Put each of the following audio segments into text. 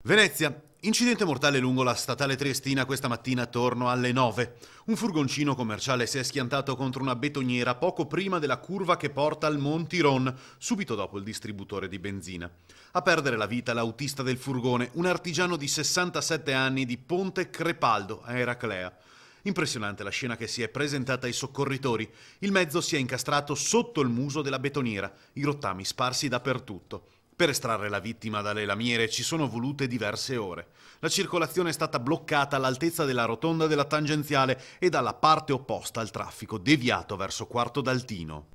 Venezia. Incidente mortale lungo la statale Triestina questa mattina attorno alle 9. Un furgoncino commerciale si è schiantato contro una betoniera poco prima della curva che porta al Montiron, subito dopo il distributore di benzina. A perdere la vita l'autista del furgone, un artigiano di 67 anni di Ponte Crepaldo, a Eraclea. Impressionante la scena che si è presentata ai soccorritori. Il mezzo si è incastrato sotto il muso della betoniera, i rottami sparsi dappertutto. Per estrarre la vittima dalle lamiere ci sono volute diverse ore. La circolazione è stata bloccata all'altezza della rotonda della tangenziale e dalla parte opposta al traffico deviato verso Quarto d'Altino.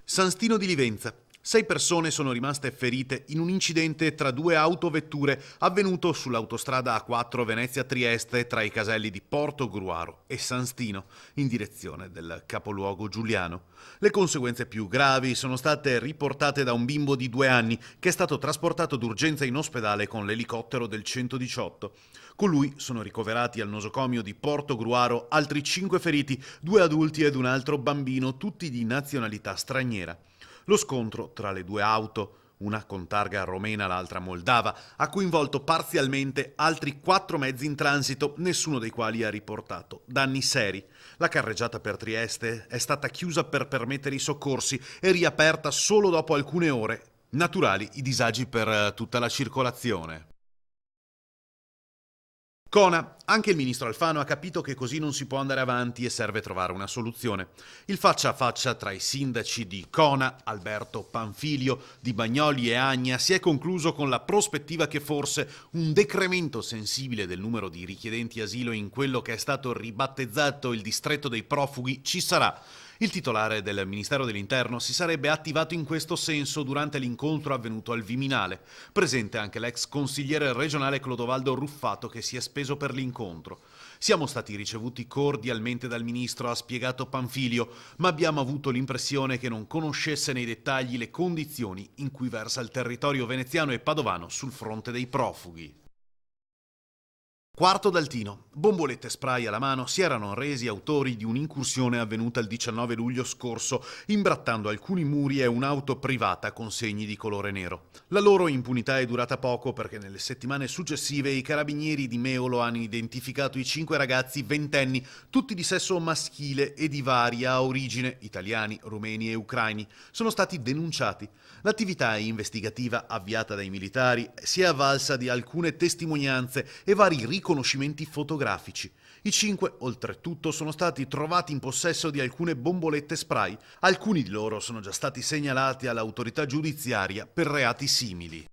San Stino di Livenza. 6 persone sono rimaste ferite in un incidente tra 2 autovetture avvenuto sull'autostrada A4 Venezia-Trieste tra i caselli di Porto Gruaro e San Stino, in direzione del capoluogo giuliano. Le conseguenze più gravi sono state riportate da un bimbo di 2 anni che è stato trasportato d'urgenza in ospedale con l'elicottero del 118. Con lui sono ricoverati al nosocomio di Porto Gruaro altri 5 feriti, 2 adulti ed un altro bambino, tutti di nazionalità straniera. Lo scontro tra le 2 auto, una con targa romena, l'altra moldava, ha coinvolto parzialmente altri 4 mezzi in transito, nessuno dei quali ha riportato danni seri. La carreggiata per Trieste è stata chiusa per permettere i soccorsi e riaperta solo dopo alcune ore. Naturali i disagi per tutta la circolazione. Cona. Anche il ministro Alfano ha capito che così non si può andare avanti e serve trovare una soluzione. Il faccia a faccia tra i sindaci di Cona, Alberto Panfilio, Di Bagnoli e Agna si è concluso con la prospettiva che forse un decremento sensibile del numero di richiedenti asilo in quello che è stato ribattezzato il distretto dei profughi ci sarà. Il titolare del Ministero dell'Interno si sarebbe attivato in questo senso durante l'incontro avvenuto al Viminale. Presente anche l'ex consigliere regionale Clodovaldo Ruffato che si è speso per l'incontro. Siamo stati ricevuti cordialmente dal ministro, ha spiegato Panfilio, ma abbiamo avuto l'impressione che non conoscesse nei dettagli le condizioni in cui versa il territorio veneziano e padovano sul fronte dei profughi. Quarto d'Altino. Bombolette e spray alla mano si erano resi autori di un'incursione avvenuta il 19 luglio scorso, imbrattando alcuni muri e un'auto privata con segni di colore nero. La loro impunità è durata poco perché nelle settimane successive i carabinieri di Meolo hanno identificato i 5 ragazzi ventenni, tutti di sesso maschile e di varia origine, italiani, rumeni e ucraini. Sono stati denunciati. L'attività investigativa avviata dai militari si è avvalsa di alcune testimonianze e vari riconoscimenti fotografici. I 5, oltretutto, sono stati trovati in possesso di alcune bombolette spray. Alcuni di loro sono già stati segnalati all'autorità giudiziaria per reati simili.